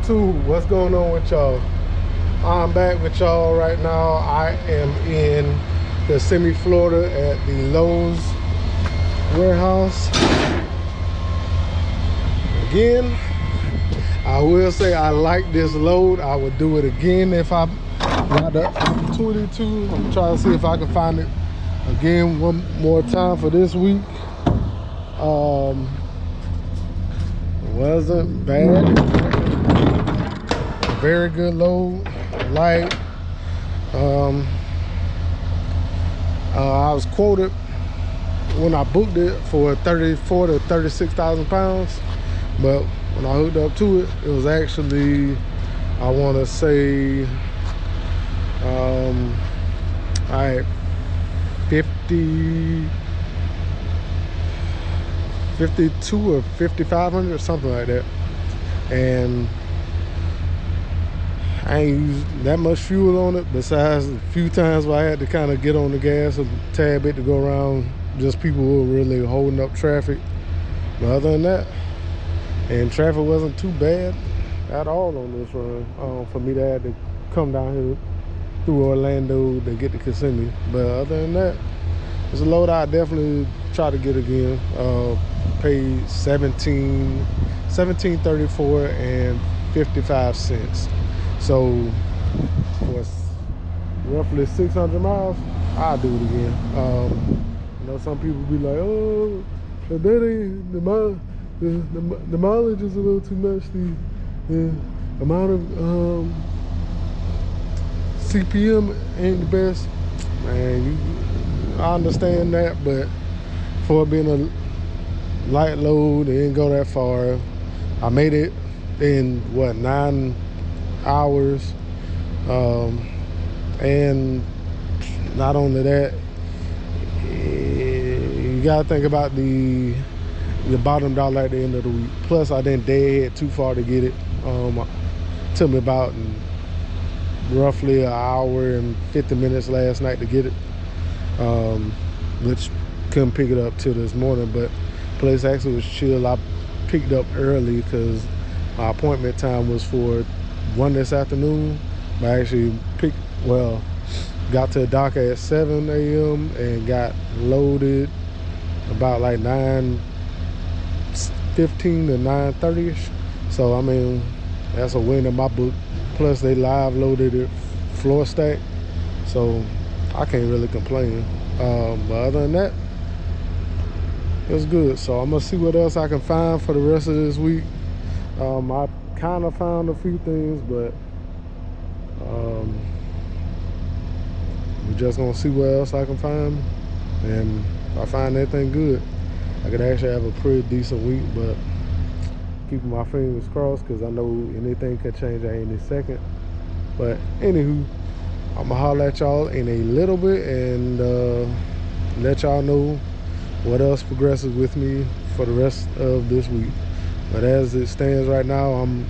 YouTube, what's going on with y'all? I'm back with y'all right now. I am in Kissimmee, Florida at the Lowe's warehouse. Again, I will say I like this load. I would do it again if I got the opportunity to. I'm trying to see if I can find it again one more time for this week. Wasn't bad. Very good load, light. I was quoted when I booked it for 34 to 36,000 pounds, but when I hooked up to it, it was actually, I want to say, I had 52 or 5,500 or something like that, and I ain't used that much fuel on it, besides a few times where I had to kind of get on the gas a tad bit to go around just people who were really holding up traffic. But other than that, and traffic wasn't too bad at all on this run for me to have to come down here through Orlando to get to Kissimmee. But other than that, it's a load I definitely try to get again. Paid $17.34 and 55 cents. So for roughly 600 miles, I'll do it again. You know, some people be like, oh, the mileage is a little too much. The amount of CPM ain't the best. Man, I understand that, but for being a light load, it didn't go that far. I made it in what, 9 hours, and not only that, you gotta think about the bottom dollar at the end of the week. Plus, I didn't deadhead too far to get it. It took me about roughly an hour and 50 minutes last night to get it, which couldn't pick it up till this morning. But the place actually was chill. I picked up early because my appointment time was for 1 this afternoon. I actually got to the dock at 7 a.m. and got loaded about like 9:15 to 9:30ish. So I mean, that's a win in my book. Plus they live loaded it floor stack, so I can't really complain. But other than that, it's good. So I'm gonna see what else I can find for the rest of this week. I kind of found a few things, but we're just gonna see what else I can find, and if I find anything good, I could actually have a pretty decent week. But keeping my fingers crossed, because I know anything can change at any second. But anywho, I'm gonna holler at y'all in a little bit and let y'all know what else progresses with me for the rest of this week. But as it stands right now, I'm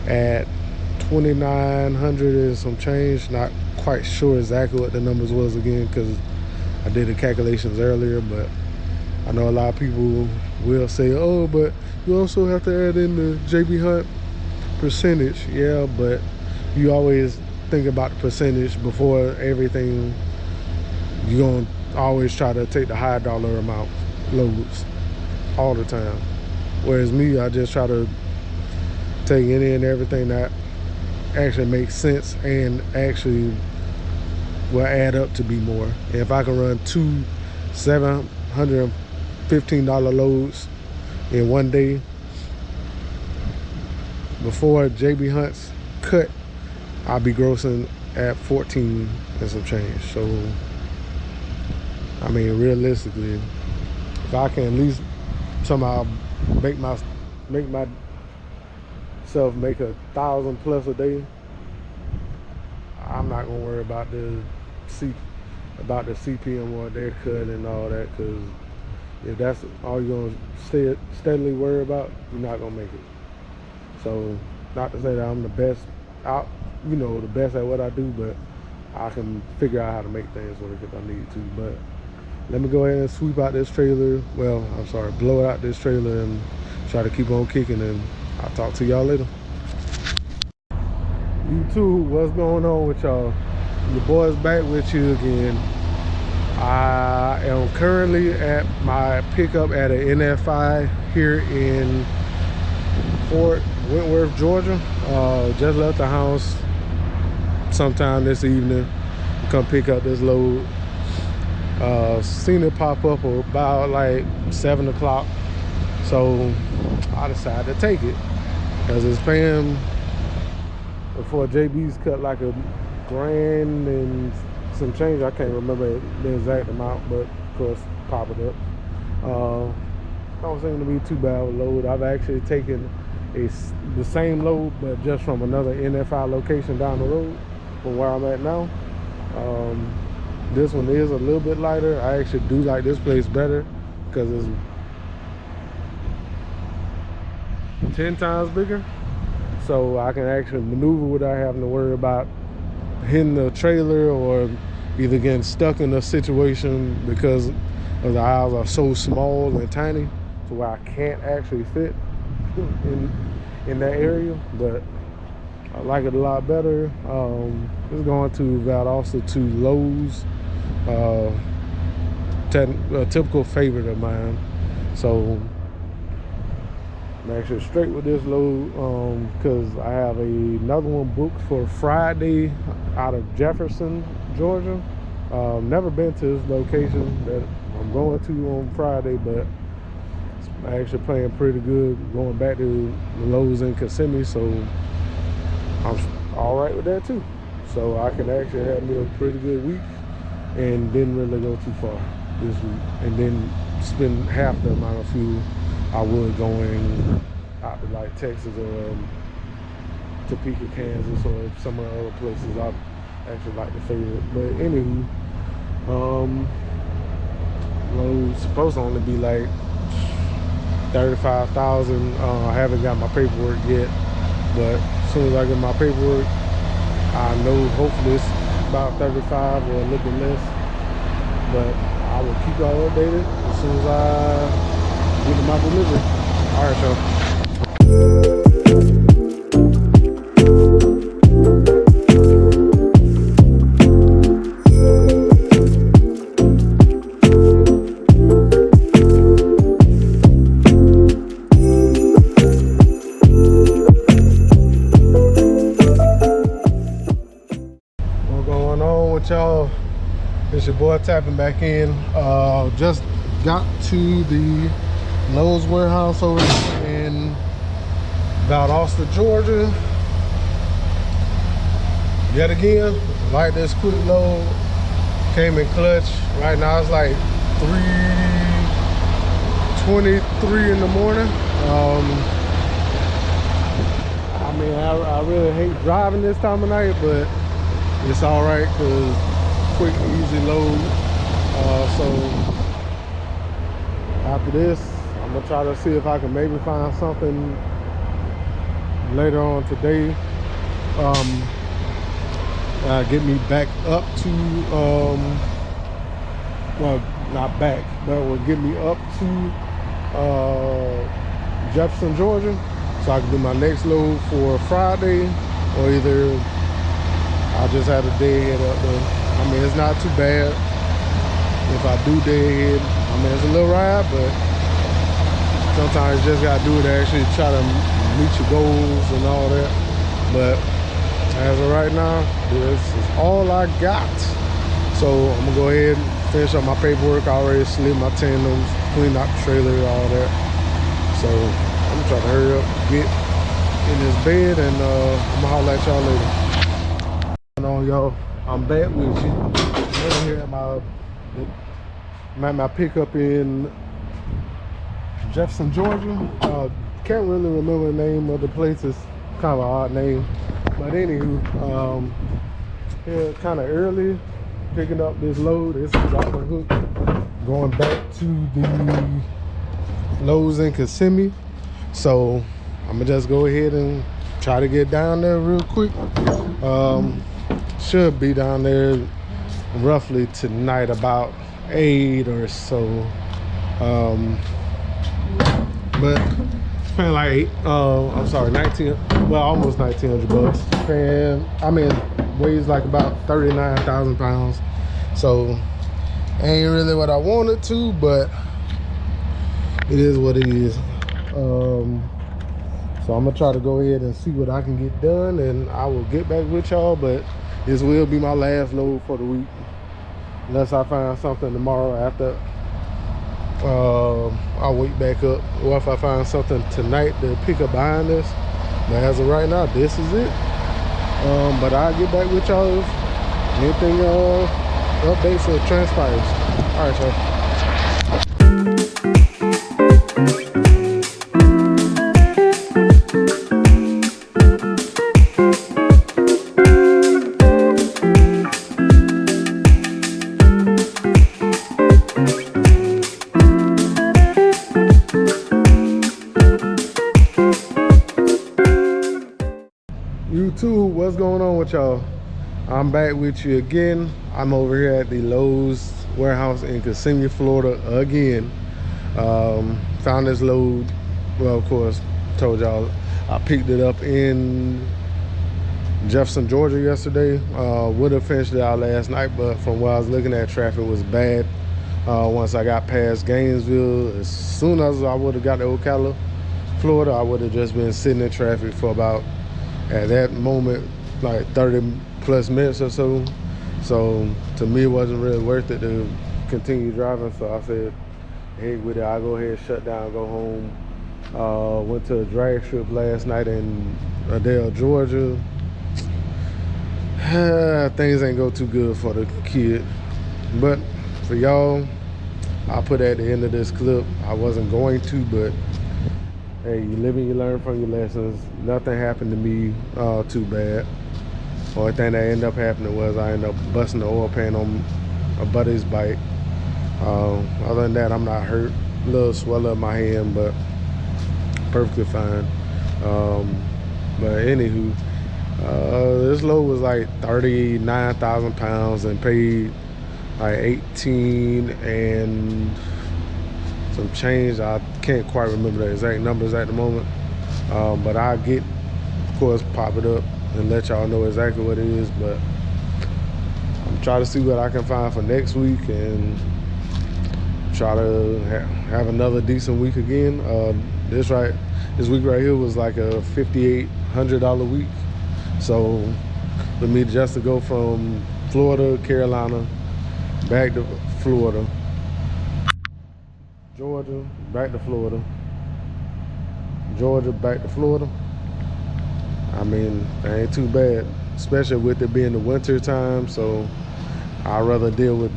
at 2,900 and some change. Not quite sure exactly what the numbers was again, because I did the calculations earlier. But I know a lot of people will say, oh, but you also have to add in the jbhunt percentage. Yeah, but you always think about the percentage before everything. You're gonna always try to take the high dollar amount loads all the time. Whereas me, I just try to take any and everything that actually makes sense and actually will add up to be more. And if I can run 2 $715 loads in one day before jbhunt's cut, I'll be grossing at 14 and some change. So I mean, realistically, if I can at least somehow make myself make 1,000 plus a day, I'm not gonna worry about the CPM or their cut and all that, because if that's all you're gonna steadily worry about, you're not gonna make it. So, not to say that I'm the best the best at what I do, but I can figure out how to make things work if I need to. But let me go ahead and sweep out this trailer. Well, I'm sorry, blow out this trailer and try to keep on kicking, and I'll talk to y'all later. YouTube, what's going on with y'all? Your boy's back with you again. I am currently at my pickup at an NFI here in Fort Wentworth, Georgia. Just left the house sometime this evening to come pick up this load. Seen it pop up about like 7 o'clock, so I decided to take it because it's paying before JB's cut like $1,000 and some change. I can't remember the exact amount, but of course pop it up. Don't seem to be too bad of a load. I've actually taken the same load, but just from another NFI location down the road from where I'm at now. This one is a little bit lighter. I actually do like this place better because it's 10 times bigger, so I can actually maneuver without having to worry about hitting the trailer or either getting stuck in a situation because of the aisles are so small and tiny to where I can't actually fit in that area. But I like it a lot better. It's going to Valdosta to Lowe's, a typical favorite of mine. So I'm actually straight with this load because I have another one booked for Friday out of Jefferson, Georgia. Never been to this location that I'm going to on Friday, but it's actually playing pretty good going back to the Lowe's in Kissimmee, so I'm all right with that too. So I can actually have me a pretty good week and didn't really go too far this week, and then spend half the amount of fuel I would going out to like Texas or Topeka, Kansas, or some of the other places I actually like to favorite. But anywho, load's supposed to only be like 35,000. I haven't got my paperwork yet, but as soon as I get my paperwork, I know hopefully it's about 35 or a little bit less. But I will keep y'all updated as soon as I get my delivery. All right, y'all. What's going on with y'all? It's your boy tapping back in. Just got to the Lowe's warehouse over in Valdosta, Georgia. Yet again, like this quick load, came in clutch. Right now it's like 3:23 in the morning. I mean, I really hate driving this time of night, but it's all right because quick, easy load. So after this, I'm gonna try to see if I can maybe find something later on today. Get me back up to, well, not back, but will get me up to Jefferson, Georgia, so I can do my next load for Friday, or either I just had a day ahead up there. I mean, it's not too bad if I do day ahead. I mean, it's a little ride, but sometimes you just gotta do it to actually try to meet your goals and all that. But as of right now, this is all I got. So I'm gonna go ahead and finish up my paperwork. I already slid my tandems, cleaned out the trailer, all that. So I'm gonna try to hurry up, get in this bed, and I'm gonna holler at y'all later. On y'all, I'm back with you. I'm here at my pickup in Jefferson, Georgia. Can't really remember the name of the place. It's kind of an odd name, but anywho, here kind of early, picking up this load. This is off the hook, going back to the loads in Kissimmee. So I'm gonna just go ahead and try to get down there real quick. Should be down there roughly tonight about 8 or so. But paying like I'm sorry, 19, well, almost 1,900 bucks. And I mean, weighs like about 39,000 pounds. So ain't really what I wanted to, but it is what it is. So I'm gonna try to go ahead and see what I can get done, and I will get back with y'all. But this will be my last load for the week, unless I find something tomorrow after I'll wake back up, or if I find something tonight to pick up behind us. But as of right now, this is it. But I'll get back with y'all if anything updates or transpires. All right, y'all. YouTube, what's going on with y'all? I'm back with you again. I'm over here at the Lowe's warehouse in Kissimmee, Florida again. Found this load. Well, of course, told y'all I picked it up in Jefferson, Georgia yesterday. Would have finished it out last night, but from what I was looking at, traffic was bad. Once I got past Gainesville, as soon as I would have got to Ocala, Florida, I would have just been sitting in traffic for about, at that moment, like 30 plus minutes or so. So to me, it wasn't really worth it to continue driving. So I said, hey, with it, I'll go ahead and shut down, go home. Went to a drag strip last night in Adele, Georgia. Things ain't go too good for the kid. But for y'all, I'll put at the end of this clip. I wasn't going to, but hey, you live and you learn from your lessons. Nothing happened to me too bad. Only thing that ended up happening was I ended up busting the oil pan on a buddy's bike. Other than that, I'm not hurt. A little swell up my hand, but perfectly fine. But anywho, this load was like 39,000 pounds and paid like 18 and some change. I can't quite remember the exact numbers at the moment, but I'll get, of course, pop it up and let y'all know exactly what it is. But I'm trying to see what I can find for next week and try to have another decent week again. This week right here was like a $5,800 week. So for me just to go from Florida, Carolina, back to Florida, Georgia, back to Florida, Georgia, back to Florida, I mean, that ain't too bad, especially with it being the winter time. So I'd rather deal with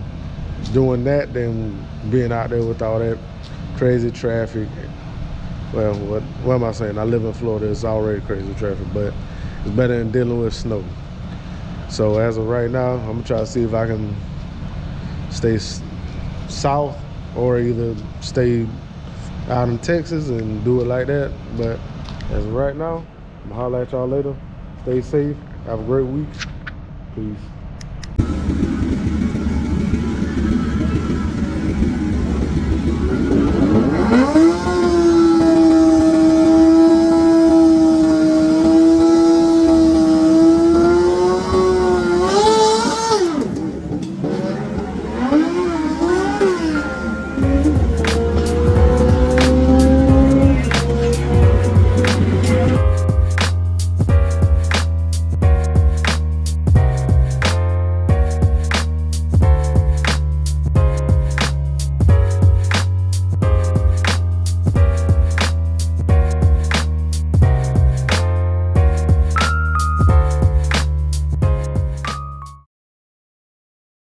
doing that than being out there with all that crazy traffic. Well, what am I saying? I live in Florida, it's already crazy traffic, but it's better than dealing with snow. So as of right now, I'm gonna try to see if I can stay south or either stay out in Texas and do it like that. But as of right now, I'm gonna holler at y'all later. Stay safe, have a great week. Peace.